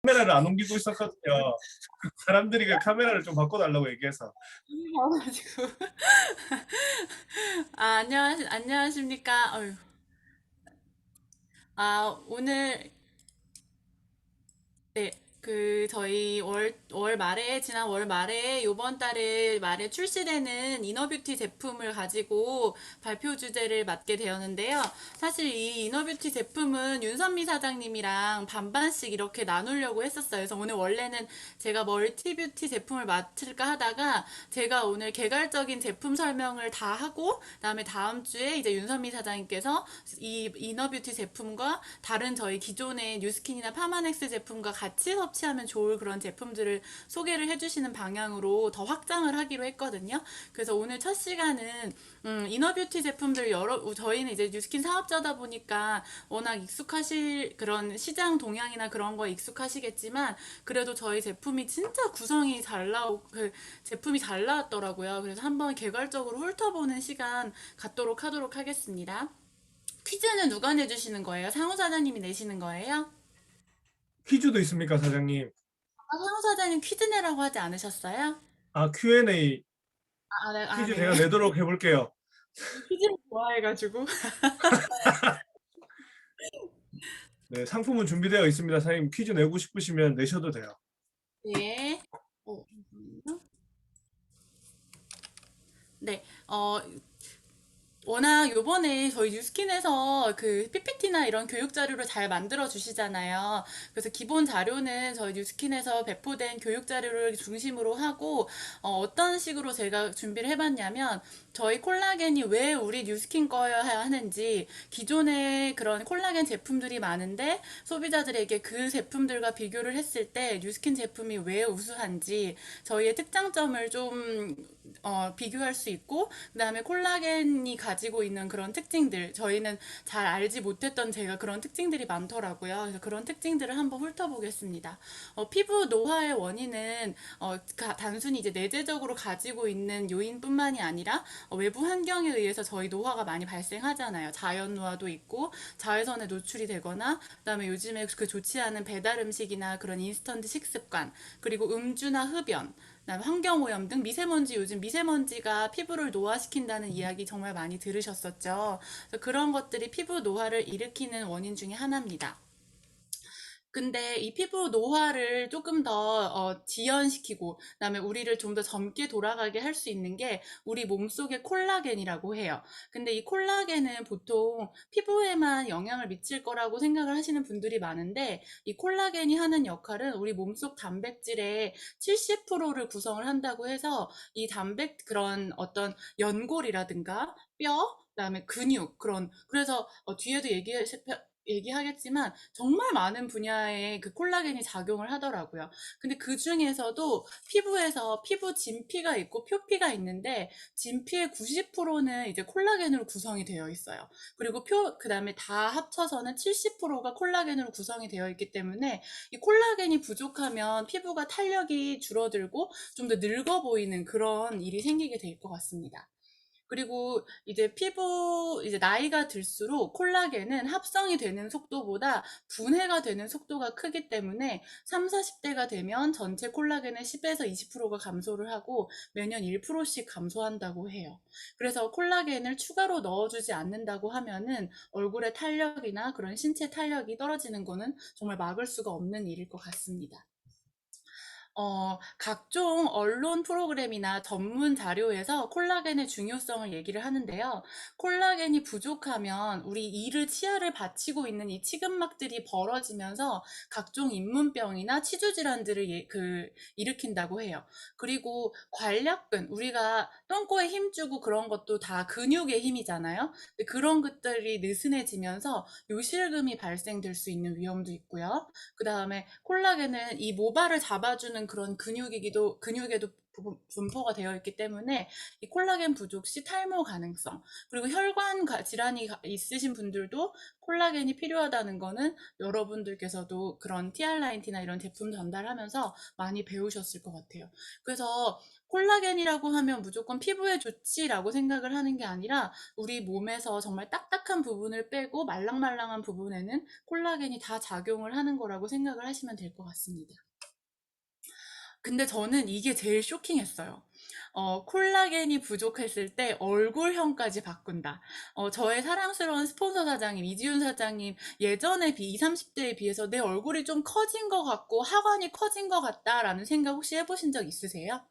카메라를 안 옮기고 있었거든요. 사람들이 그 카메라를 좀 바꿔달라고 얘기해서. 와가지고 안녕하십니까? 어휴. 오늘 네, 저희 월 말에, 지난 월 말에, 요번 달에 말에 출시되는 이너뷰티 제품을 가지고 발표 주제를 맡게 되었는데요. 사실 이 이너뷰티 제품은 윤선미 사장님이랑 반반씩 이렇게 나누려고 했었어요. 그래서 오늘 원래는 제가 멀티뷰티 제품을 맡을까 하다가 제가 오늘 개괄적인 제품 설명을 다 하고, 그다음에 다음 주에 이제 윤선미 사장님께서 이 이너뷰티 제품과 다른 저희 기존의 뉴스킨이나 파마넥스 제품과 같이 섭취하면 좋을 그런 제품들을 소개를 해주시는 방향으로 더 확장을 하기로 했거든요. 그래서 오늘 첫 시간은 이너뷰티 제품들 저희는 이제 뉴스킨 사업자다 보니까 워낙 익숙하실 그런 시장 동향이나 그런 거에 익숙하시겠지만 그래도 저희 제품이 진짜 구성이 그 제품이 잘 나왔더라고요. 그래서 한번 개괄적으로 훑어보는 시간 갖도록 하도록 하겠습니다. 퀴즈는 누가 내주시는 거예요? 상호 사장님이 내시는 거예요? 퀴즈도 있습니까, 사장님? 상호 사장님 퀴즈 내라고 하지 않으셨어요? 아, Q&A 네, 퀴즈 네. 제가 내도록 해볼게요. 퀴즈를 좋아해가지고. 네, 상품은 준비되어 있습니다. 사장님 퀴즈 내고 싶으시면 내셔도 돼요. 네. 잠깐만요. 네. 워낙 요번에 저희 뉴스킨에서 그 PPT나 이런 교육 자료를 잘 만들어 주시잖아요. 그래서 기본 자료는 저희 뉴스킨에서 배포된 교육 자료를 중심으로 하고 떤 식으로 제가 준비를 해봤냐면 저희 콜라겐이 왜 우리 뉴스킨 거여야 하는지 기존에 그런 콜라겐 제품들이 많은데 소비자들에게 그 제품들과 비교를 했을 때 뉴스킨 제품이 왜 우수한지 저희의 특장점을 좀 비교할 수 있고 그다음에 콜라겐이 가지고 있는 그런 특징들 저희는 잘 알지 못했던 제가 그런 특징들이 많더라고요. 그래서 그런 특징들을 한번 훑어보겠습니다. 피부 노화의 원인은 단순히 이제 내재적으로 가지고 있는 요인뿐만이 아니라 외부 환경에 의해서 저희 노화가 많이 발생하잖아요. 자연 노화도 있고 자외선에 노출이 되거나 그다음에 요즘에 그 좋지 않은 배달 음식이나 그런 인스턴트 식습관 그리고 음주나 흡연 그다음에 환경오염 등 미세먼지 요즘 미세먼지가 피부를 노화시킨다는 이야기 정말 많이 들으셨었죠. 그래서 그런 것들이 피부 노화를 일으키는 원인 중에 하나입니다. 근데 이 피부 노화를 조금 더 지연시키고 그다음에 우리를 좀 더 젊게 돌아가게 할 수 있는 게 우리 몸속의 콜라겐이라고 해요. 근데 이 콜라겐은 보통 피부에만 영향을 미칠 거라고 생각을 하시는 분들이 많은데 이 콜라겐이 하는 역할은 우리 몸속 단백질의 70%를 구성을 한다고 해서 이 그런 어떤 연골이라든가 뼈 그다음에 근육 그래서 뒤에도 얘기하겠지만 정말 많은 분야에 그 콜라겐이 작용을 하더라고요. 근데 그 중에서도 피부에서 피부 진피가 있고 표피가 있는데 진피의 90%는 이제 콜라겐으로 구성이 되어 있어요. 그리고 그다음에 다 합쳐서는 70%가 콜라겐으로 구성이 되어 있기 때문에 이 콜라겐이 부족하면 피부가 탄력이 줄어들고 좀 더 늙어 보이는 그런 일이 생기게 될 것 같습니다. 그리고 이제 이제 나이가 들수록 콜라겐은 합성이 되는 속도보다 분해가 되는 속도가 크기 때문에 3, 40대가 되면 전체 콜라겐의 10에서 20%가 감소를 하고 매년 1%씩 감소한다고 해요. 그래서 콜라겐을 추가로 넣어주지 않는다고 하면은 얼굴의 탄력이나 그런 신체 탄력이 떨어지는 거는 정말 막을 수가 없는 일일 것 같습니다. 각종 언론 프로그램이나 전문 자료에서 콜라겐의 중요성을 얘기를 하는데요. 콜라겐이 부족하면 우리 이를 치아를 받치고 있는 이 치근막들이 벌어지면서 각종 잇몸병이나 치주 질환들을 일으킨다고 해요. 그리고 관략근, 우리가 똥꼬에 힘주고 그런 것도 다 근육의 힘이잖아요. 근데 그런 것들이 느슨해지면서 요실금이 발생될 수 있는 위험도 있고요. 그 다음에 콜라겐은 이 모발을 잡아주는 그런 근육에도 분포가 되어 있기 때문에 이 콜라겐 부족 시 탈모 가능성, 그리고 혈관 질환이 있으신 분들도 콜라겐이 필요하다는 거는 여러분들께서도 그런 TR90나 이런 제품 전달하면서 많이 배우셨을 것 같아요. 그래서 콜라겐이라고 하면 무조건 피부에 좋지라고 생각을 하는 게 아니라 우리 몸에서 정말 딱딱한 부분을 빼고 말랑말랑한 부분에는 콜라겐이 다 작용을 하는 거라고 생각을 하시면 될 것 같습니다. 근데 저는 이게 제일 쇼킹했어요. 콜라겐이 부족했을 때 얼굴형까지 바꾼다. 저의 사랑스러운 스폰서 사장님, 이지훈 사장님, 예전에 20, 30대에 비해서 내 얼굴이 좀 커진 것 같고 하관이 커진 것 같다라는 생각 혹시 해보신 적 있으세요?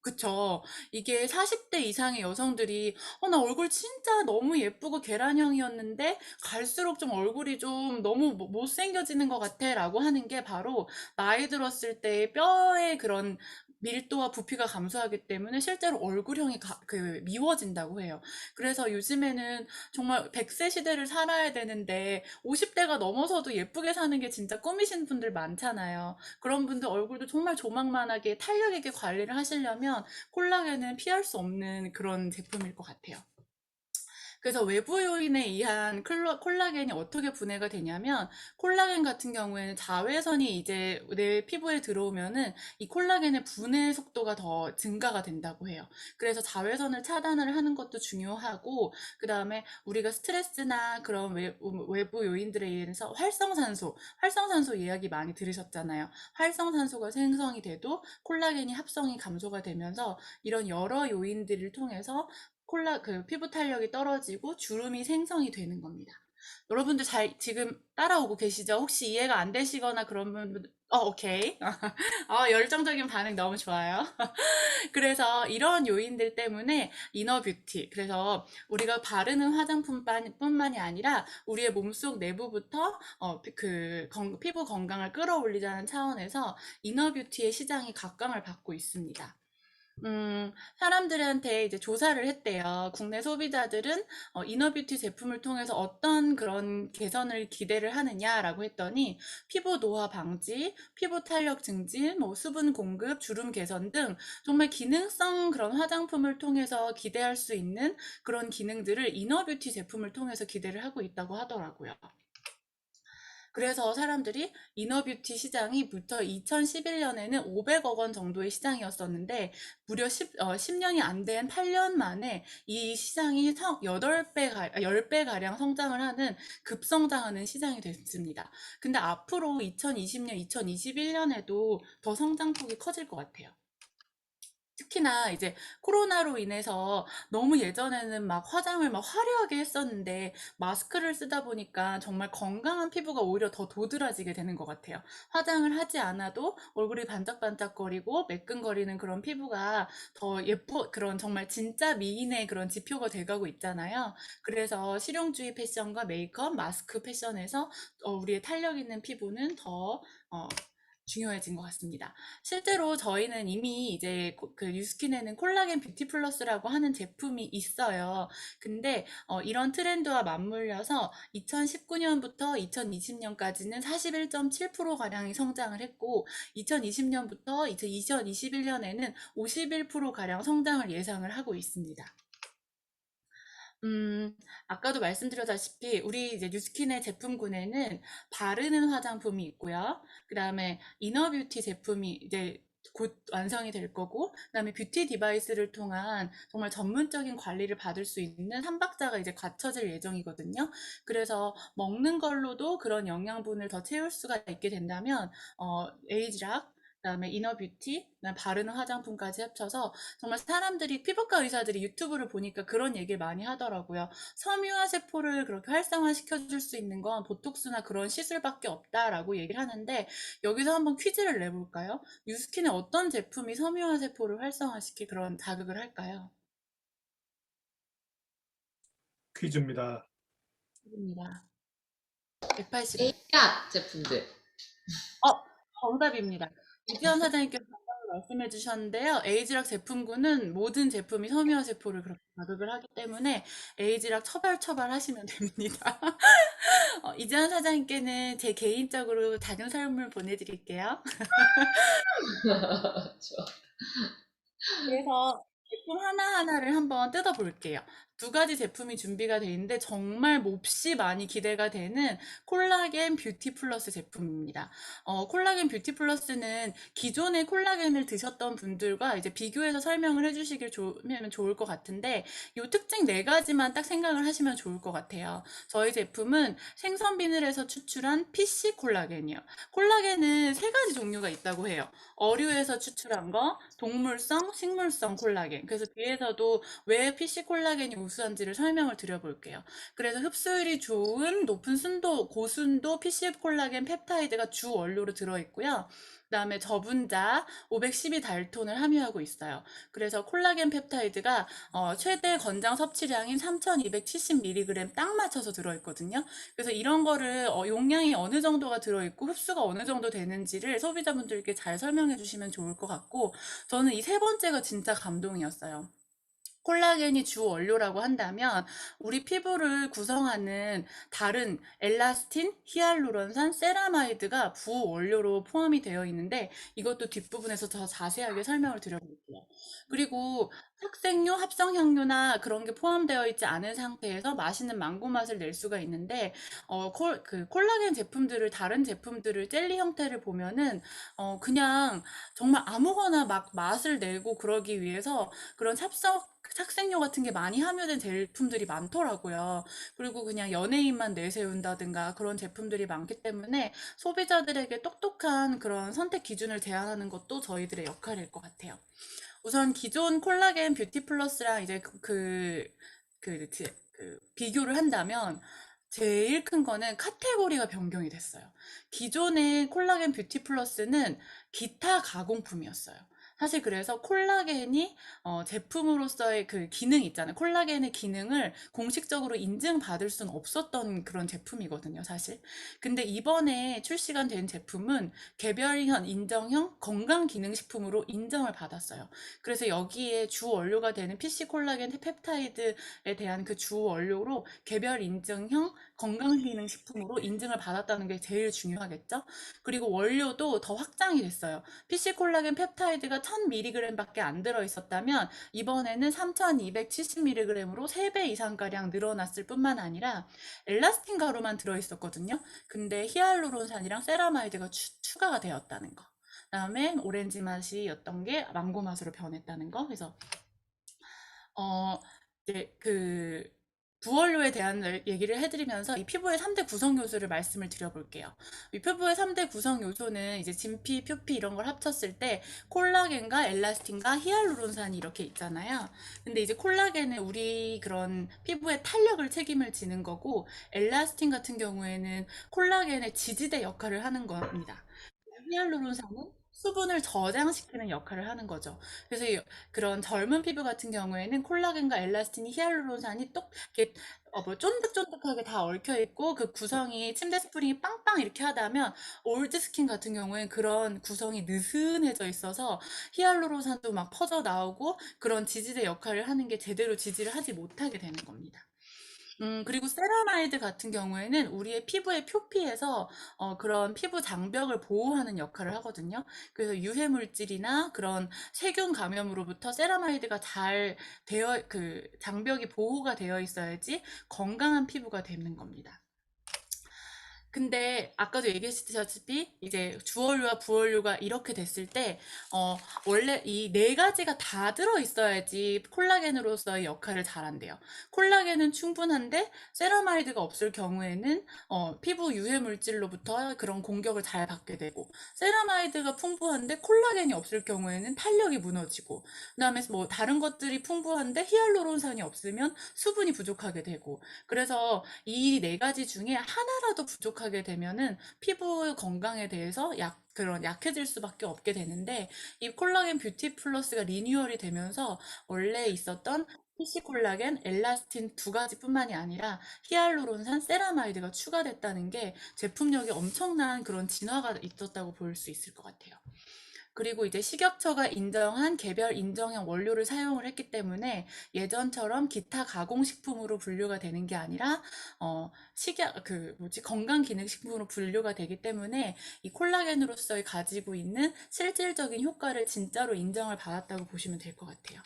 그쵸. 이게 40대 이상의 여성들이, 나 얼굴 진짜 너무 예쁘고 계란형이었는데, 갈수록 좀 얼굴이 좀 너무 못생겨지는 것 같아. 라고 하는 게 바로 나이 들었을 때 뼈의 그런 밀도와 부피가 감소하기 때문에 실제로 얼굴형이 미워진다고 해요. 그래서 요즘에는 정말 100세 시대를 살아야 되는데, 50대가 넘어서도 예쁘게 사는 게 진짜 꿈이신 분들 많잖아요. 그런 분들 얼굴도 정말 조망만하게 탄력 있게 관리를 하시려면 콜라겐은 피할 수 없는 그런 제품일 것 같아요. 그래서 외부 요인에 의한 콜라겐이 어떻게 분해가 되냐면 콜라겐 같은 경우에는 자외선이 이제 내 피부에 들어오면은 이 콜라겐의 분해 속도가 더 증가가 된다고 해요. 그래서 자외선을 차단을 하는 것도 중요하고 그 다음에 우리가 스트레스나 그런 외부 요인들에 의해서 활성산소 이야기 많이 들으셨잖아요. 활성산소가 생성이 돼도 콜라겐이 합성이 감소가 되면서 이런 여러 요인들을 통해서 피부 탄력이 떨어지고 주름이 생성이 되는 겁니다. 여러분들 잘 지금 따라오고 계시죠? 혹시 이해가 안 되시거나 그런 분들, 오케이. 열정적인 반응 너무 좋아요. 그래서 이런 요인들 때문에 이너 뷰티, 그래서 우리가 바르는 화장품뿐만이 아니라 우리의 몸속 내부부터 피부 건강을 끌어올리자는 차원에서 이너 뷰티의 시장이 각광을 받고 있습니다. 사람들한테 이제 조사를 했대요. 국내 소비자들은 이너뷰티 제품을 통해서 어떤 그런 개선을 기대를 하느냐라고 했더니 피부 노화 방지, 피부 탄력 증진, 뭐 수분 공급, 주름 개선 등 정말 기능성 그런 화장품을 통해서 기대할 수 있는 그런 기능들을 이너뷰티 제품을 통해서 기대를 하고 있다고 하더라고요. 그래서 사람들이 이너뷰티 시장이 부터 2011년에는 500억 원 정도의 시장이었었는데 무려 10년이 안 된 8년 만에 이 시장이 10배가량 성장을 하는 급성장하는 시장이 됐습니다. 근데 앞으로 2020년, 2021년에도 더 성장폭이 커질 것 같아요. 특히나 이제 코로나로 인해서 너무 예전에는 막 화장을 막 화려하게 했었는데 마스크를 쓰다 보니까 정말 건강한 피부가 오히려 더 도드라지게 되는 것 같아요. 화장을 하지 않아도 얼굴이 반짝반짝거리고 매끈거리는 그런 피부가 더 그런 정말 진짜 미인의 그런 지표가 돼가고 있잖아요. 그래서 실용주의 패션과 메이크업, 마스크 패션에서 우리의 탄력 있는 피부는 더 중요해진 것 같습니다. 실제로 저희는 이미 이제 그 뉴스킨에는 콜라겐 뷰티 플러스라고 하는 제품이 있어요. 근데 이런 트렌드와 맞물려서 2019년부터 2020년까지는 41.7%가량이 성장을 했고 2020년부터 2021년에는 51%가량 성장을 예상을 하고 있습니다. 아까도 말씀드렸다시피 우리 이제 뉴스킨의 제품군에는 바르는 화장품이 있고요. 그 다음에 이너뷰티 제품이 이제 곧 완성이 될 거고, 그 다음에 뷰티 디바이스를 통한 정말 전문적인 관리를 받을 수 있는 3박자가 이제 갖춰질 예정이거든요. 그래서 먹는 걸로도 그런 영양분을 더 채울 수가 있게 된다면, 에이지락, 그다음에 이너뷰티, 그다음에 바르는 화장품까지 합쳐서 정말 사람들이 피부과 의사들이 유튜브를 보니까 그런 얘기를 많이 하더라고요. 섬유화 세포를 그렇게 활성화시켜 줄 수 있는 건 보톡스나 그런 시술밖에 없다라고 얘기를 하는데 여기서 한번 퀴즈를 내볼까요? 뉴스킨의 어떤 제품이 섬유화 세포를 활성화시킬 그런 자극을 할까요? 퀴즈입니다. 입니다. 180. A약 제품들. 정답입니다. 이지연 사장님께서 정답을 말씀해 주셨는데요. 에이지락 제품군은 모든 제품이 섬유화 세포를 그렇게 자극을 하기 때문에 에이지락 처발 하시면 됩니다. 이지연 사장님께는 제 개인적으로 작은 선물 보내드릴게요. 좋아. 그래서 제품 하나하나를 한번 뜯어볼게요. 두 가지 제품이 준비가 돼 있는데 정말 몹시 많이 기대가 되는 콜라겐 뷰티 플러스 제품입니다. 콜라겐 뷰티 플러스는 기존의 콜라겐을 드셨던 분들과 이제 비교해서 설명을 해주시길 면 좋을 것 같은데 이 특징 네 가지만 딱 생각을 하시면 좋을 것 같아요. 저희 제품은 생선 비늘에서 추출한 PC 콜라겐이요. 콜라겐은 세 가지 종류가 있다고 해요. 어류에서 추출한 거, 동물성, 식물성 콜라겐. 그래서 뒤에서도 왜 PC 콜라겐이 우수한지를 설명을 드려볼게요. 그래서 흡수율이 좋은 높은 순도, 고순도 PC 콜라겐 펩타이드가 주 원료로 들어있고요. 그다음에 저분자 512달톤을 함유하고 있어요. 그래서 콜라겐 펩타이드가 최대 권장 섭취량인 3270mg 딱 맞춰서 들어있거든요. 그래서 이런 거를 용량이 어느 정도가 들어있고 흡수가 어느 정도 되는지를 소비자분들께 잘 설명해 주시면 좋을 것 같고 저는 이 세 번째가 진짜 감동이었어요. 콜라겐이 주 원료라고 한다면 우리 피부를 구성하는 다른 엘라스틴, 히알루론산, 세라마이드가 부원료로 포함이 되어 있는데 이것도 뒷부분에서 더 자세하게 설명을 드려볼게요. 그리고 착색료, 합성향료나 그런 게 포함되어 있지 않은 상태에서 맛있는 망고 맛을 낼 수가 있는데 그 콜라겐 제품들을 다른 제품들을 젤리 형태를 보면은 그냥 정말 아무거나 막 맛을 내고 그러기 위해서 그런 착색료 같은 게 많이 함유된 제품들이 많더라고요. 그리고 그냥 연예인만 내세운다든가 그런 제품들이 많기 때문에 소비자들에게 똑똑한 그런 선택 기준을 제안하는 것도 저희들의 역할일 것 같아요. 우선 기존 콜라겐 뷰티 플러스랑 이제 비교를 한다면 제일 큰 거는 카테고리가 변경이 됐어요. 기존의 콜라겐 뷰티 플러스는 기타 가공품이었어요. 사실 그래서 콜라겐이 제품으로서의 그 기능 있잖아요. 콜라겐의 기능을 공식적으로 인증받을 수는 없었던 그런 제품이거든요, 사실. 근데 이번에 출시가 된 제품은 개별형 인정형 건강기능식품으로 인정을 받았어요. 그래서 여기에 주 원료가 되는 PC 콜라겐 펩타이드에 대한 그 주 원료로 개별 인증형 건강기능식품으로 인증을 받았다는 게 제일 중요하겠죠? 그리고 원료도 더 확장이 됐어요. PC 콜라겐 펩타이드가 1000mg밖에 안 들어있었다면 이번에는 3270mg으로 3배 이상가량 늘어났을 뿐만 아니라 엘라스틴 가루만 들어있었거든요. 근데 히알루론산이랑 세라마이드가 추가가 되었다는 거. 그다음에 오렌지 맛이었던 게 망고 맛으로 변했다는 거. 그래서 어 이제 그 부원료에 대한 얘기를 해드리면서 이 피부의 3대 구성 요소를 말씀을 드려볼게요. 이 피부의 3대 구성 요소는 이제 진피, 표피 이런 걸 합쳤을 때 콜라겐과 엘라스틴과 히알루론산이 이렇게 있잖아요. 근데 이제 콜라겐은 우리 그런 피부의 탄력을 책임을 지는 거고 엘라스틴 같은 경우에는 콜라겐의 지지대 역할을 하는 겁니다. 히알루론산은 수분을 저장시키는 역할을 하는 거죠. 그래서 그런 젊은 피부 같은 경우에는 콜라겐과 엘라스틴이 히알루론산이 똑 이렇게 뭐 쫀득쫀득하게 다 얽혀 있고 그 구성이 침대 스프링이 빵빵 이렇게 하다면 올드 스킨 같은 경우에는 그런 구성이 느슨해져 있어서 히알루론산도 막 퍼져 나오고 그런 지지대 역할을 하는 게 제대로 지지를 하지 못하게 되는 겁니다. 그리고 세라마이드 같은 경우에는 우리의 피부의 표피에서 그런 피부 장벽을 보호하는 역할을 하거든요. 그래서 유해 물질이나 그런 세균 감염으로부터 세라마이드가 잘 그 장벽이 보호가 되어 있어야지 건강한 피부가 되는 겁니다. 근데 아까도 얘기했다시피 이제 주원료와 부원료가 이렇게 됐을 때 원래 이 네 가지가 다 들어 있어야지 콜라겐으로서의 역할을 잘한대요. 콜라겐은 충분한데 세라마이드가 없을 경우에는 피부 유해 물질로부터 그런 공격을 잘 받게 되고 세라마이드가 풍부한데 콜라겐이 없을 경우에는 탄력이 무너지고 그다음에 뭐 다른 것들이 풍부한데 히알루론산이 없으면 수분이 부족하게 되고 그래서 이 네 가지 중에 하나라도 부족하게 되면은 피부 건강에 대해서 그런 약해질 수밖에 없게 되는데 이 콜라겐 뷰티 플러스가 리뉴얼이 되면서 원래 있었던 PC 콜라겐, 엘라스틴 두 가지뿐만이 아니라 히알루론산, 세라마이드가 추가됐다는 게 제품력에 엄청난 그런 진화가 있었다고 볼 수 있을 것 같아요. 그리고 이제 식약처가 인정한 개별 인정형 원료를 사용을 했기 때문에 예전처럼 기타 가공식품으로 분류가 되는 게 아니라 건강기능식품으로 분류가 되기 때문에 이 콜라겐으로서 가지고 있는 실질적인 효과를 진짜로 인정을 받았다고 보시면 될 것 같아요.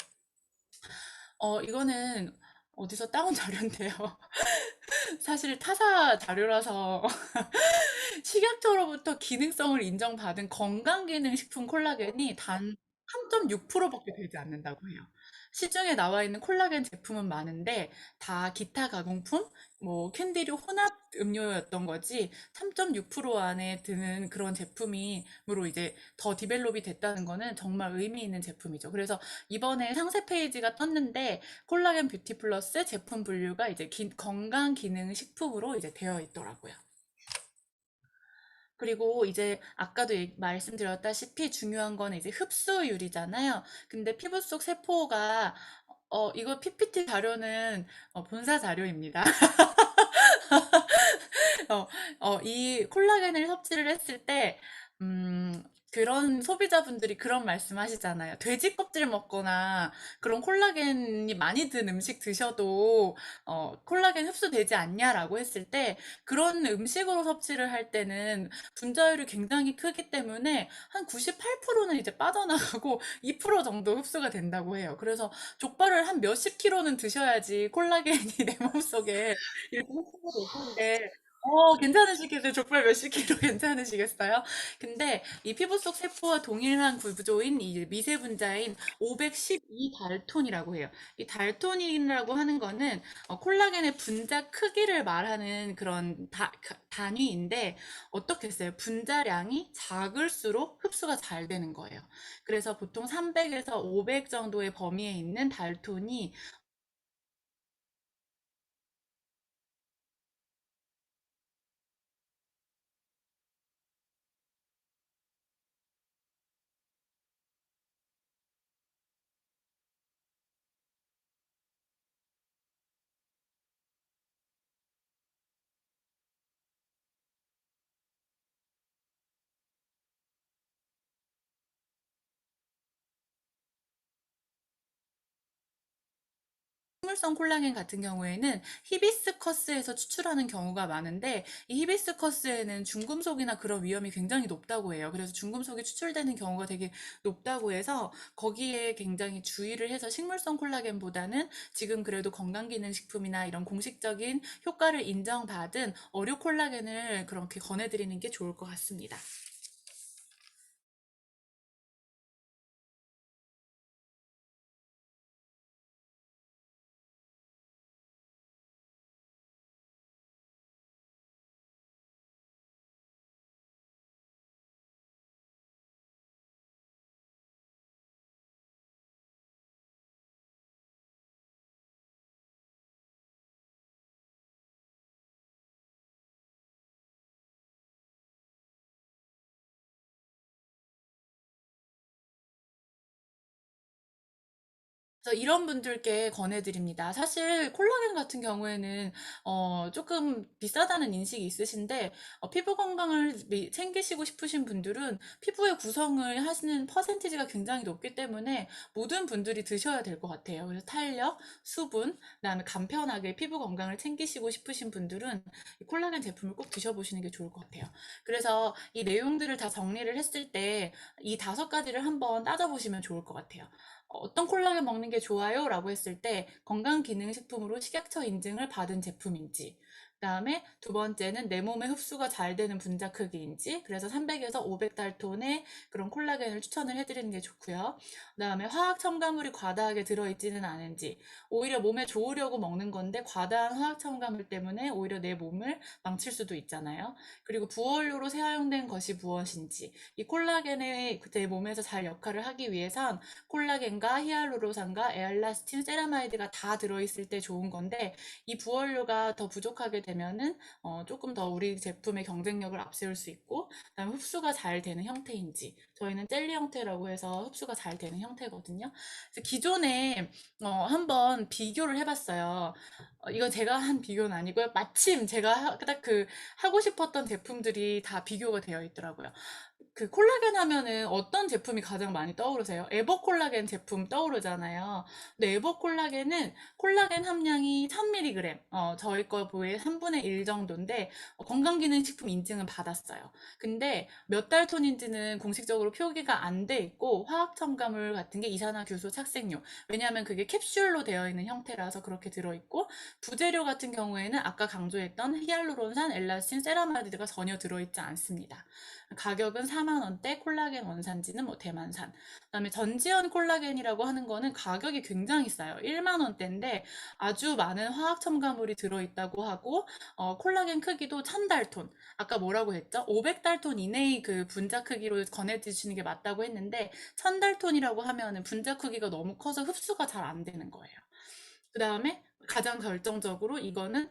이거는 어디서 따온 자료인데요. 사실 타사 자료라서 식약처로부터 기능성을 인정받은 건강기능식품 콜라겐이 단 3.6%밖에 되지 않는다고 해요. 시중에 나와 있는 콜라겐 제품은 많은데 다 기타 가공품, 뭐 캔디류 혼합 음료였던 거지 3.6% 안에 드는 그런 제품이므로 이제 더 디벨롭이 됐다는 거는 정말 의미 있는 제품이죠. 그래서 이번에 상세 페이지가 떴는데 콜라겐 뷰티 플러스 제품 분류가 이제 건강 기능 식품으로 이제 되어 있더라고요. 그리고 이제 아까도 말씀드렸다시피 중요한 거는 이제 흡수율이잖아요. 근데 피부 속 세포가 이거 PPT 자료는 본사 자료입니다. 어, 이 콜라겐을 섭취를 했을 때, 그런 소비자분들이 그런 말씀 하시잖아요. 돼지 껍질 먹거나 그런 콜라겐이 많이 든 음식 드셔도, 콜라겐 흡수되지 않냐라고 했을 때, 그런 음식으로 섭취를 할 때는 분자율이 굉장히 크기 때문에 한 98%는 이제 빠져나가고 2% 정도 흡수가 된다고 해요. 그래서 족발을 한 몇십 킬로는 드셔야지 콜라겐이 내 몸속에 이렇게 흡수가 될 텐데, 괜찮으시겠어요? 족발 몇십 킬로 괜찮으시겠어요? 근데 이 피부 속 세포와 동일한 구조인 이 미세 분자인 512 달톤이라고 해요. 이 달톤이라고 하는 거는 콜라겐의 분자 크기를 말하는 그런 단위인데 어떻게 써요? 분자량이 작을수록 흡수가 잘 되는 거예요. 그래서 보통 300에서 500 정도의 범위에 있는 달톤이 식물성 콜라겐 같은 경우에는 히비스커스에서 추출하는 경우가 많은데 이 히비스커스에는 중금속이나 그런 위험이 굉장히 높다고 해요. 그래서 중금속이 추출되는 경우가 되게 높다고 해서 거기에 굉장히 주의를 해서 식물성 콜라겐보다는 지금 그래도 건강기능식품이나 이런 공식적인 효과를 인정받은 어류 콜라겐을 그렇게 권해드리는 게 좋을 것 같습니다. 그래서 이런 분들께 권해드립니다. 사실 콜라겐 같은 경우에는 조금 비싸다는 인식이 있으신데 피부 건강을 챙기시고 싶으신 분들은 피부의 구성을 하시는 퍼센티지가 굉장히 높기 때문에 모든 분들이 드셔야 될 것 같아요. 그래서 탄력, 수분, 그다음에 간편하게 피부 건강을 챙기시고 싶으신 분들은 이 콜라겐 제품을 꼭 드셔보시는 게 좋을 것 같아요. 그래서 이 내용들을 다 정리를 했을 때 이 5가지를 한번 따져보시면 좋을 것 같아요. 어떤 콜라겐 먹는 게 좋아요? 라고 했을 때 건강기능식품으로 식약처 인증을 받은 제품인지, 그다음에 두 번째는 내 몸에 흡수가 잘 되는 분자 크기인지, 그래서 300에서 500달톤의 그런 콜라겐을 추천을 해드리는 게 좋고요. 그다음에 화학 첨가물이 과다하게 들어있지는 않은지, 오히려 몸에 좋으려고 먹는 건데 과다한 화학 첨가물 때문에 오히려 내 몸을 망칠 수도 있잖아요. 그리고 부원료로 사용된 것이 무엇인지, 이 콜라겐이 내 몸에서 잘 역할을 하기 위해선 콜라겐과 히알루론산과 에알라스틴, 세라마이드가 다 들어있을 때 좋은 건데 이 부원료가 더 부족하게 되면은 조금 더 우리 제품의 경쟁력을 앞세울 수 있고 그다음에 흡수가 잘 되는 형태인지 저희는 jel리 형태라고 해서 흡수가 잘 되는 형태거든요. 그래서 기존에 한번 비교를 해봤어요. 이건 제가 한 비교는 아니고요. 마침 제가 딱 그 하고 싶었던 제품들이 다 비교가 되어 있더라고요. 그 콜라겐 하면은 어떤 제품이 가장 많이 떠오르세요? 에버콜라겐 제품 떠오르잖아요. 근데 에버콜라겐은 콜라겐 함량이 1000mg, 저희 거 보의 3분의 1 정도인데 건강기능식품 인증은 받았어요. 근데 몇 달 톤인지는 공식적으로 표기가 안 돼 있고 화학 첨가물 같은 게 이산화규소 착색료. 왜냐하면 그게 캡슐로 되어 있는 형태라서 그렇게 들어있고 부재료 같은 경우에는 아까 강조했던 히알루론산, 엘라스틴, 세라마이드가 전혀 들어있지 않습니다. 가격은 4만 원대, 콜라겐 원산지는 뭐 대만산. 그다음에 전지현 콜라겐이라고 하는 거는 가격이 굉장히 싸요. 1만 원대인데 아주 많은 화학 첨가물이 들어있다고 하고 콜라겐 크기도 1000달톤. 아까 뭐라고 했죠? 500달톤 이내의 그 분자 크기로 권해주시는 게 맞다고 했는데 1000달톤이라고 하면은 분자 크기가 너무 커서 흡수가 잘 안 되는 거예요. 그 다음에 가장 결정적으로 이거는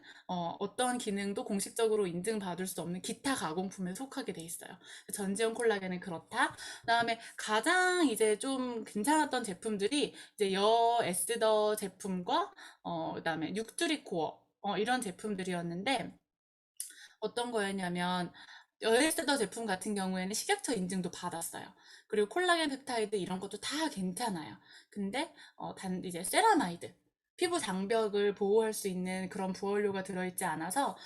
어떤 기능도 공식적으로 인증받을 수 없는 기타 가공품에 속하게 돼 있어요. 전지현 콜라겐은 그렇다. 그 다음에 가장 이제 좀 괜찮았던 제품들이 이제 여 에스더 제품과 그다음에 뉴트리코어 이런 제품들이었는데 어떤 거였냐면 여에스더 제품 같은 경우에는 식약처 인증도 받았어요. 그리고 콜라겐 펩타이드 이런 것도 다 괜찮아요. 근데 단 이제 세라마이드 피부 장벽을 보호할 수 있는 그런 부원료가 들어있지 않아서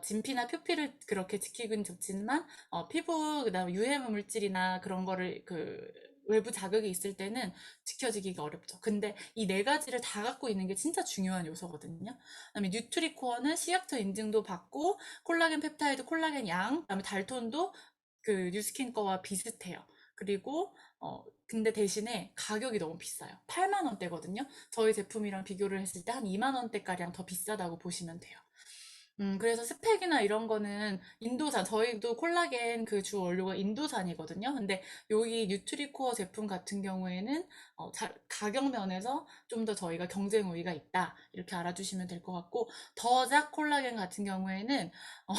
진피나 표피를 그렇게 지키긴 좋지만 피부 그다음 유해 물질이나 그런 거를 그 외부 자극이 있을 때는 지켜지기가 어렵죠. 근데 이 네 가지를 다 갖고 있는 게 진짜 중요한 요소거든요. 그다음에 뉴트리코어는 식약처 인증도 받고 콜라겐 펩타이드, 콜라겐 양, 그다음에 달톤도 그 뉴스킨 거와 비슷해요. 그리고 근데 대신에 가격이 너무 비싸요. 8만 원대거든요. 저희 제품이랑 비교를 했을 때 한 2만 원대가량 더 비싸다고 보시면 돼요. 그래서 스펙이나 이런 거는 인도산, 저희도 콜라겐 그 주 원료가 인도산이거든요. 근데 여기 뉴트리코어 제품 같은 경우에는 가격 면에서 좀 더 저희가 경쟁 우위가 있다. 이렇게 알아주시면 될 것 같고, 더작 콜라겐 같은 경우에는, 어,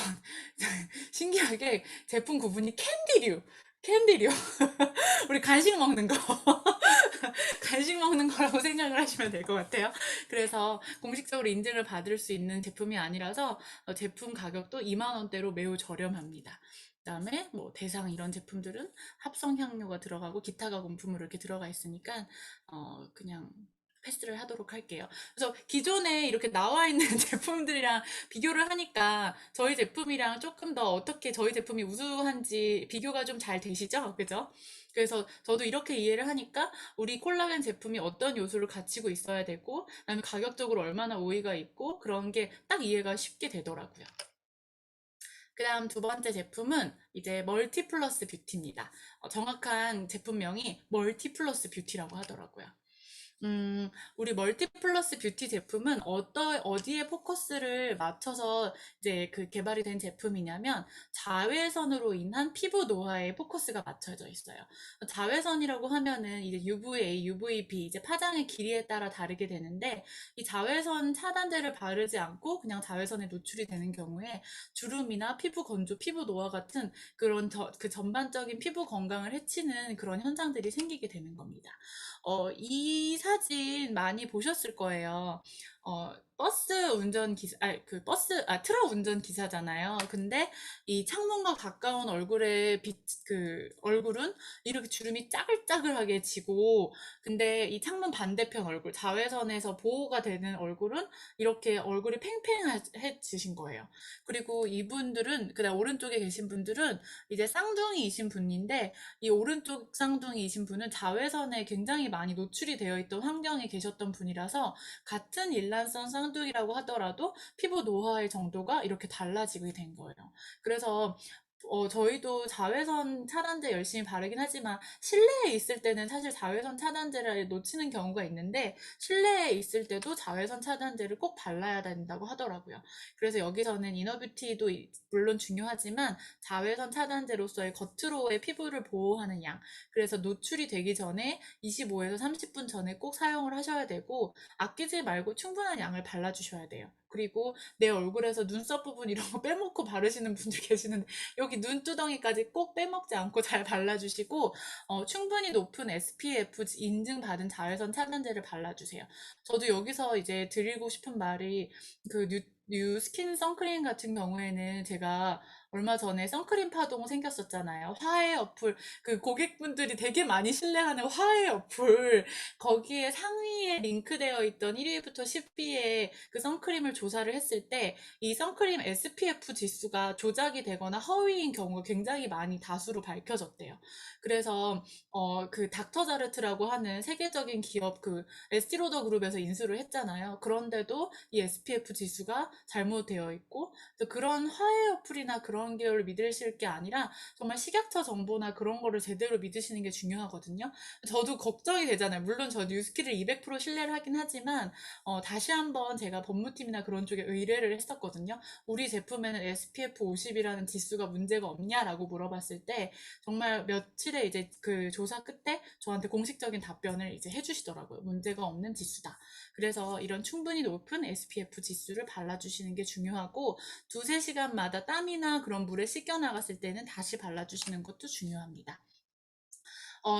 신기하게 제품 구분이 캔디류. 우리 간식 먹는 거. 간식 먹는 거라고 생각을 하시면 될 것 같아요. 그래서 공식적으로 인증을 받을 수 있는 제품이 아니라서 제품 가격도 2만 원대로 매우 저렴합니다. 그다음에 뭐 대상 이런 제품들은 합성 향료가 들어가고 기타 가공품으로 이렇게 들어가 있으니까 그냥 패스를 하도록 할게요. 그래서 기존에 이렇게 나와 있는 제품들이랑 비교를 하니까 저희 제품이랑 조금 더 어떻게 저희 제품이 우수한지 비교가 좀 잘 되시죠? 그죠? 그래서 저도 이렇게 이해를 하니까 우리 콜라겐 제품이 어떤 요소를 갖추고 있어야 되고, 그다음에 가격적으로 얼마나 우위가 있고, 그런 게 딱 이해가 쉽게 되더라고요. 그 다음 두 번째 제품은 이제 멀티플러스 뷰티입니다. 정확한 제품명이 멀티플러스 뷰티라고 하더라고요. 우리 멀티플러스 뷰티 제품은 어디에 포커스를 맞춰서 이제 그 개발이 된 제품이냐면 자외선으로 인한 피부 노화에 포커스가 맞춰져 있어요. 자외선이라고 하면은 이제 UVA, UVB 이제 파장의 길이에 따라 다르게 되는데 이 자외선 차단제를 바르지 않고 그냥 자외선에 노출이 되는 경우에 주름이나 피부 건조, 피부 노화 같은 그런 그 전반적인 피부 건강을 해치는 그런 현상들이 생기게 되는 겁니다. 이 사진 많이 보셨을 거예요. 버스 운전 기사, 트럭 운전 기사잖아요. 근데 이 창문과 가까운 얼굴은 이렇게 주름이 짜글짜글하게 지고, 근데 이 창문 반대편 얼굴, 자외선에서 보호가 되는 얼굴은 이렇게 얼굴이 팽팽해지신 거예요. 그리고 이분들은, 그다음 오른쪽에 계신 분들은 이제 쌍둥이이신 분인데, 이 오른쪽 쌍둥이이신 분은 자외선에 굉장히 많이 노출이 되어 있던 환경에 계셨던 분이라서 같은 일란성 쌍둥이라고 하더라도 피부 노화의 정도가 이렇게 달라지게 된 거예요. 그래서 저희도 자외선 차단제 열심히 바르긴 하지만 실내에 있을 때는 사실 자외선 차단제를 놓치는 경우가 있는데 실내에 있을 때도 자외선 차단제를 꼭 발라야 된다고 하더라고요. 그래서 여기서는 이너뷰티도 물론 중요하지만 자외선 차단제로서의 겉으로의 피부를 보호하는 양, 그래서 노출이 되기 전에 25에서 30분 전에 꼭 사용을 하셔야 되고 아끼지 말고 충분한 양을 발라주셔야 돼요. 그리고 내 얼굴에서 눈썹 부분 이런 거 빼먹고 바르시는 분들 계시는데 여기 눈두덩이까지 꼭 빼먹지 않고 잘 발라주시고 충분히 높은 SPF 인증받은 자외선 차단제를 발라주세요. 저도 여기서 이제 드리고 싶은 말이 그 뉴 스킨 선크림 같은 경우에는 제가 얼마 전에 선크림 파동 생겼었잖아요. 화해 어플, 그 고객분들이 되게 많이 신뢰하는 화해 어플, 거기에 상위에 링크되어 있던 1위부터 10위의 그 선크림을 조사를 했을 때, 이 선크림 SPF 지수가 조작이 되거나 허위인 경우가 굉장히 많이 다수로 밝혀졌대요. 그래서, 그 닥터자르트라고 하는 세계적인 기업 그 에스티로더 그룹에서 인수를 했잖아요. 그런데도 이 SPF 지수가 잘못되어 있고, 그래서 그런 화해 어플이나 그런 계열을 믿으실 게 아니라 정말 식약처 정보나 그런 거를 제대로 믿으시는 게 중요하거든요. 저도 걱정이 되잖아요. 물론 저 뉴스키를 200% 신뢰를 하긴 하지만 다시 한번 제가 법무팀이나 그런 쪽에 의뢰를 했었거든요. 우리 제품에는 SPF 50이라는 지수가 문제가 없냐라고 물어봤을 때 정말 며칠의 이제 그 조사 끝에 저한테 공식적인 답변을 이제 해주시더라고요. 문제가 없는 지수다. 그래서 이런 충분히 높은 SPF 지수를 발라주시는 게 중요하고 두세 시간마다 땀이나 그런 물에 씻겨 나갔을 때는 다시 발라주시는 것도 중요합니다.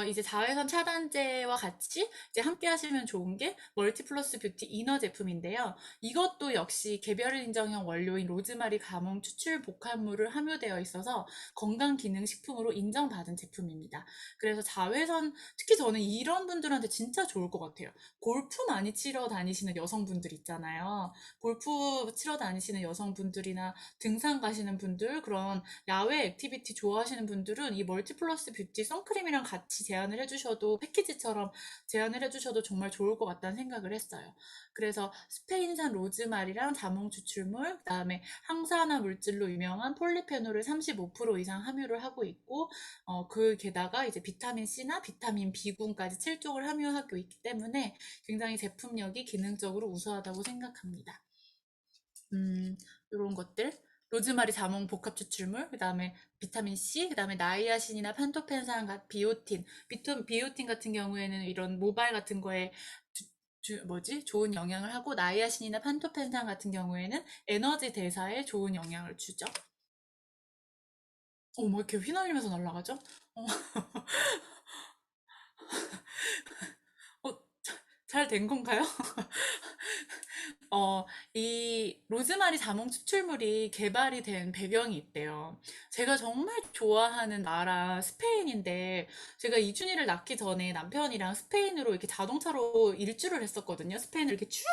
이제 자외선 차단제와 같이 이제 함께 하시면 좋은 게 멀티플러스 뷰티 이너 제품인데요. 이것도 역시 개별 인정형 원료인 로즈마리 가뭄 추출 복합물을 함유되어 있어서 건강기능식품으로 인정받은 제품입니다. 그래서 자외선, 특히 저는 이런 분들한테 진짜 좋을 것 같아요. 골프 많이 치러 다니시는 여성분들 있잖아요. 골프 치러 다니시는 여성분들이나 등산 가시는 분들, 그런 야외 액티비티 좋아하시는 분들은 이 멀티플러스 뷰티 선크림이랑 같이 제안을 해주셔도 패키지처럼 제안을 해주셔도 정말 좋을 것 같다는 생각을 했어요. 그래서 스페인산 로즈마리랑 자몽 추출물, 그다음에 항산화 물질로 유명한 폴리페놀을 35% 이상 함유를 하고 있고, 그 게다가 이제 비타민 C나 비타민 B군까지 7종을 함유하고 있기 때문에 굉장히 제품력이 기능적으로 우수하다고 생각합니다. 이런 것들. 로즈마리 자몽 복합 추출물, 그 다음에 비타민 C, 그 다음에 나이아신이나 판토펜산, 비오틴, 비오틴 같은 경우에는 이런 모발 같은 거에 좋은 영향을 하고, 나이아신이나 판토펜산 같은 경우에는 에너지 대사에 좋은 영향을 주죠. 뭐 이렇게 휘날리면서 날아가죠? 어, 잘 된 건가요? 어, 이 로즈마리 자몽 추출물이 개발이 된 배경이 있대요. 제가 정말 좋아하는 나라 스페인인데, 제가 이준이를 낳기 전에 남편이랑 스페인으로 이렇게 자동차로 일주를 했었거든요. 스페인을 이렇게 쭉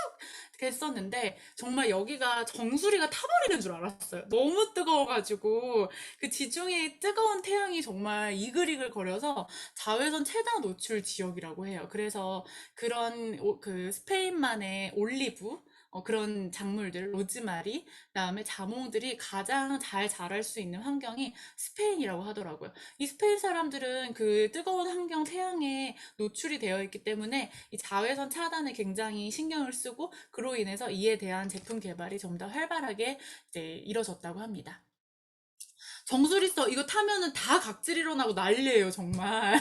했었는데, 정말 여기가 정수리가 타버리는 줄 알았어요. 너무 뜨거워가지고, 그 지중해 뜨거운 태양이 정말 이글이글 거려서 자외선 최다 노출 지역이라고 해요. 그래서 그런 그 스페인만의 올리브, 그런 작물들, 로즈마리, 그다음에 자몽들이 가장 잘 자랄 수 있는 환경이 스페인이라고 하더라고요. 이 스페인 사람들은 그 뜨거운 환경 태양에 노출이 되어 있기 때문에 이 자외선 차단에 굉장히 신경을 쓰고, 그로 인해서 이에 대한 제품 개발이 좀 더 활발하게 이제 이뤄졌다고 합니다. 정수리 써 이거 타면은 다 각질 일어나고 난리예요, 정말.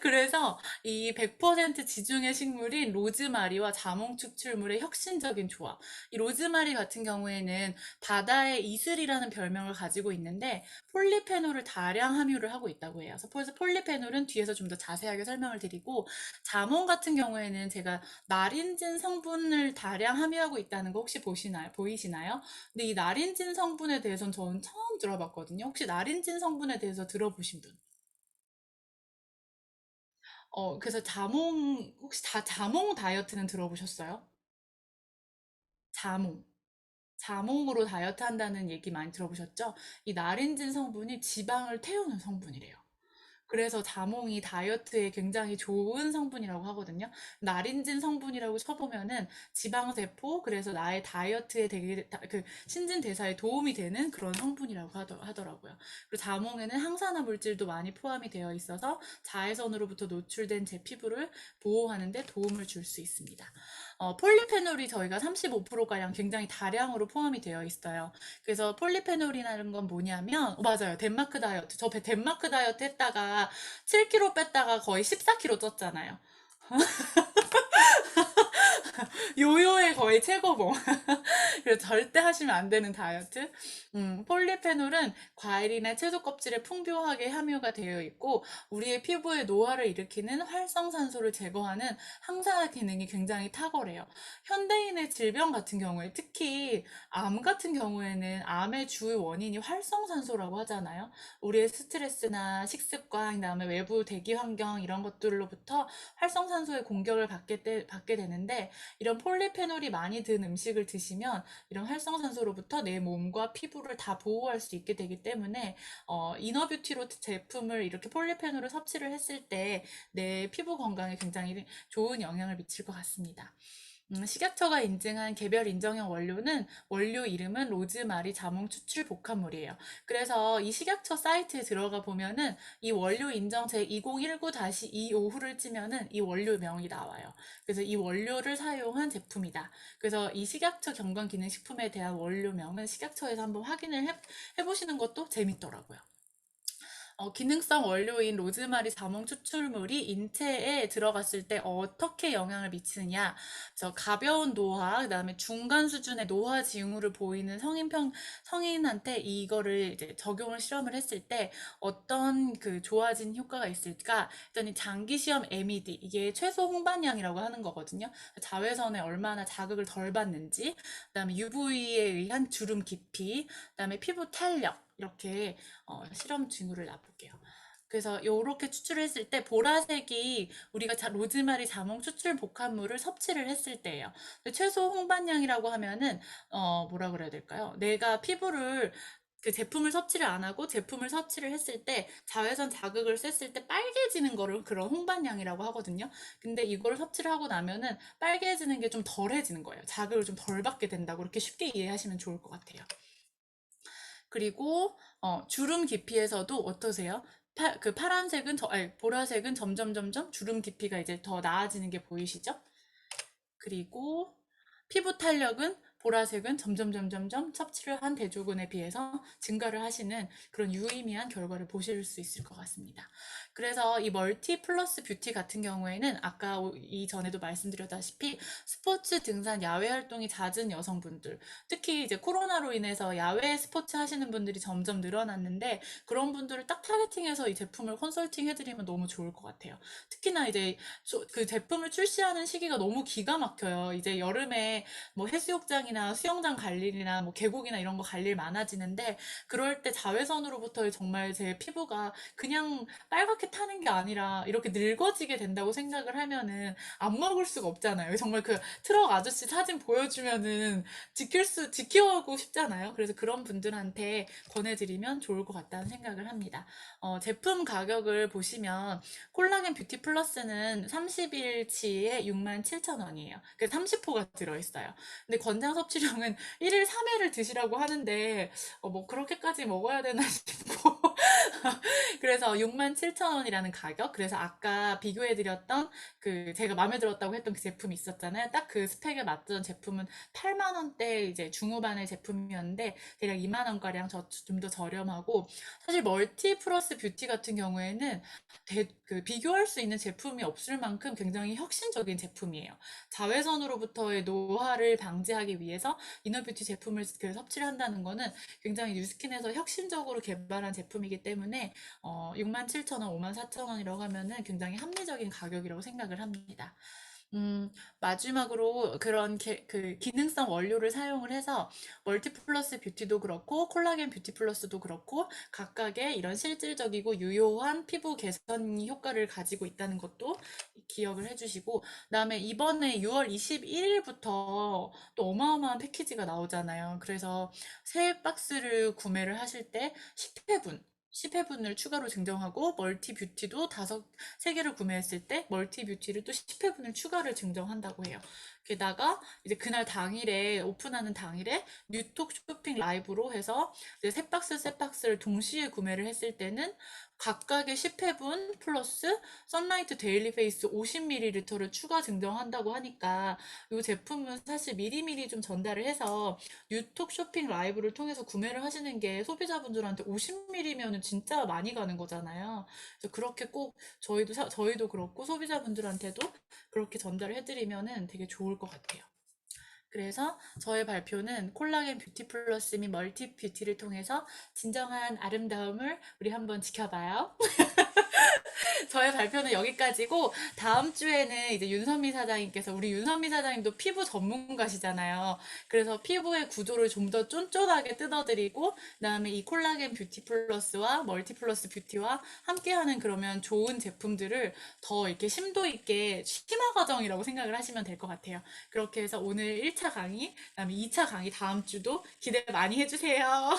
그래서 이 100% 지중해 식물인 로즈마리와 자몽 추출물의 혁신적인 조합. 이 로즈마리 같은 경우에는 바다의 이슬이라는 별명을 가지고 있는데 폴리페놀을 다량 함유를 하고 있다고 해요. 그래서 폴리페놀은 뒤에서 좀 더 자세하게 설명을 드리고, 자몽 같은 경우에는 제가 나린진 성분을 다량 함유하고 있다는 거 혹시 보이시나요? 근데 이 나린진 성분에 대해서는 저는 처음 들어봤거든요. 혹시 나린진 성분에 대해서 들어보신 분? 그래서 혹시 자몽 다이어트는 들어보셨어요? 자몽. 자몽으로 다이어트 한다는 얘기 많이 들어보셨죠? 이 나린진 성분이 지방을 태우는 성분이래요. 그래서 자몽이 다이어트에 굉장히 좋은 성분이라고 하거든요. 나린진 성분이라고 쳐보면은 지방세포, 그래서 나의 다이어트에 되게 그 신진대사에 도움이 되는 그런 성분이라고 하더라고요. 그리고 자몽에는 항산화 물질도 많이 포함이 되어 있어서 자외선으로부터 노출된 제 피부를 보호하는 데 도움을 줄 수 있습니다. 폴리페놀이 저희가 35%가량 굉장히 다량으로 포함이 되어 있어요. 그래서 폴리페놀이라는 건 뭐냐면, 맞아요. 덴마크 다이어트. 저 덴마크 다이어트 했다가 7kg 뺐다가 거의 14kg 쪘잖아요. 요요의 거의 최고봉. 그래서 절대 하시면 안 되는 다이어트. 폴리페놀은 과일이나 채소 껍질에 풍부하게 함유가 되어 있고 우리의 피부에 노화를 일으키는 활성산소를 제거하는 항산화 기능이 굉장히 탁월해요. 현대인의 질병 같은 경우에 특히 암 같은 경우에는 암의 주 원인이 활성산소라고 하잖아요. 우리의 스트레스나 식습관, 그다음에 외부 대기 환경 이런 것들로부터 활성산소의 공격을 받게 되는데 이런 폴리페놀이 많이 든 음식을 드시면 이런 활성산소로부터 내 몸과 피부를 다 보호할 수 있게 되기 때문에 이너뷰티로 제품을 이렇게 폴리페놀을 섭취를 했을 때 내 피부 건강에 굉장히 좋은 영향을 미칠 것 같습니다. 식약처가 인증한 개별 인정형 원료는 원료 이름은 로즈마리 자몽 추출 복합물이에요. 그래서 이 식약처 사이트에 들어가 보면은 이 원료 인정 제 2019-255를 찌면은 이 원료명이 나와요. 그래서 이 원료를 사용한 제품이다. 그래서 이 식약처 건강기능식품에 대한 원료명은 식약처에서 한번 확인을 해보시는 것도 재밌더라고요. 기능성 원료인 로즈마리 자몽 추출물이 인체에 들어갔을 때 어떻게 영향을 미치느냐. 가벼운 노화, 그다음에 중간 수준의 노화 징후를 보이는 성인한테 이거를 이제 적용을 실험을 했을 때 어떤 그 좋아진 효과가 있을까? 했더니 장기 시험 MED, 이게 최소 홍반량이라고 하는 거거든요. 자외선에 얼마나 자극을 덜 받는지, 그다음에 UV에 의한 주름 깊이, 그다음에 피부 탄력, 이렇게 실험 징후를 놔볼게요. 그래서 이렇게 추출을 했을 때 보라색이 우리가 로즈마리 자몽 추출 복합물을 섭취를 했을 때예요. 최소 홍반량이라고 하면은 뭐라 그래야 될까요? 내가 피부를 그 제품을 섭취를 안 하고 제품을 섭취를 했을 때 자외선 자극을 쐈을 때 빨개지는 거를 그런 홍반량이라고 하거든요. 근데 이걸 섭취를 하고 나면은 빨개지는 게 좀 덜해지는 거예요. 자극을 좀 덜 받게 된다고 이렇게 쉽게 이해하시면 좋을 것 같아요. 그리고 주름 깊이에서도 어떠세요? 그 파란색은 아니, 보라색은 점점 주름 깊이가 이제 더 나아지는 게 보이시죠? 그리고 피부 탄력은 보라색은 점점 섭취를 한 대조군에 비해서 증가를 하시는 그런 유의미한 결과를 보실 수 있을 것 같습니다. 그래서 이 멀티 플러스 뷰티 같은 경우에는 아까 이전에도 말씀드렸다시피 스포츠, 등산, 야외 활동이 잦은 여성분들, 특히 이제 코로나로 인해서 야외 스포츠 하시는 분들이 점점 늘어났는데 그런 분들을 딱 타겟팅해서 이 제품을 컨설팅 해드리면 너무 좋을 것 같아요. 특히나 이제 그 제품을 출시하는 시기가 너무 기가 막혀요. 이제 여름에 뭐 해수욕장이나 수영장 갈 일이나 뭐 계곡이나 이런 거 갈 일 많아지는데 그럴 때 자외선으로부터 정말 제 피부가 그냥 빨갛게 타는 게 아니라 이렇게 늙어지게 된다고 생각을 하면은 안 먹을 수가 없잖아요. 정말 그 트럭 아저씨 사진 보여주면은 지켜하고 싶잖아요. 그래서 그런 분들한테 권해드리면 좋을 것 같다는 생각을 합니다. 제품 가격을 보시면 콜라겐 뷰티 플러스는 30일치에 67,000원이에요. 그래서 30호가 들어있어요. 근데 권장 섭취량은 1일 3회를 드시라고 하는데 뭐 그렇게까지 먹어야 되나 싶고 그래서 67,000원이라는 가격. 그래서 아까 비교해드렸던 그 제가 마음에 들었다고 했던 그 제품이 있었잖아요. 딱 그 스펙에 맞던 제품은 8만 원대 이제 중후반의 제품이었는데 대략 2만 원가량 좀 더 저렴하고 사실 멀티 플러스 뷰티 같은 경우에는 그 비교할 수 있는 제품이 없을 만큼 굉장히 혁신적인 제품이에요. 자외선으로부터의 노화를 방지하기 위해서 이너뷰티 제품을 그 섭취를 한다는 거는 굉장히 뉴스킨에서 혁신적으로 개발한 제품이기 때문에 67,000원, 54,000원이라고 하면은 굉장히 합리적인 가격이라고 생각을 합니다. 마지막으로 그런 그 기능성 원료를 사용을 해서 멀티 플러스 뷰티도 그렇고 콜라겐 뷰티 플러스도 그렇고 각각의 이런 실질적이고 유효한 피부 개선 효과를 가지고 있다는 것도 기억을 해주시고 그다음에 이번에 6월 21일부터 또 어마어마한 패키지가 나오잖아요. 그래서 새 박스를 구매를 하실 때 10회분을 추가로 증정하고 멀티 뷰티도 세 개를 구매했을 때 멀티 뷰티를 또 10회분을 추가를 증정한다고 해요. 게다가 이제 그날 당일에 오픈하는 당일에 뉴톡 쇼핑 라이브로 해서 이제 세 박스를 동시에 구매를 했을 때는 각각의 10회분 플러스 선라이트 데일리 페이스 50ml를 추가 증정한다고 하니까 이 제품은 사실 미리미리 좀 전달을 해서 뉴톡 쇼핑 라이브를 통해서 구매를 하시는 게 소비자분들한테 50ml면은 진짜 많이 가는 거잖아요. 그래서 그렇게 꼭 저희도 그렇고 소비자분들한테도 그렇게 전달을 해드리면은 되게 좋을 것 같아요. 그래서 저의 발표는 콜라겐 뷰티 플러스 및 멀티 뷰티를 통해서 진정한 아름다움을 우리 한번 지켜봐요. 저의 발표는 여기까지고 다음 주에는 이제 윤선미 사장님께서 우리 윤선미 사장님도 피부 전문가시잖아요. 그래서 피부의 구조를 좀 더 쫀쫀하게 뜯어드리고 그다음에 이 콜라겐 뷰티 플러스와 멀티 플러스 뷰티와 함께하는 그러면 좋은 제품들을 더 이렇게 심도 있게 심화 과정이라고 생각을 하시면 될 것 같아요. 그렇게 해서 오늘 1차 강의, 그다음에 2차 강의 다음 주도 기대 많이 해주세요.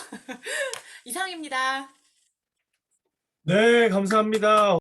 이상입니다. 네, 감사합니다.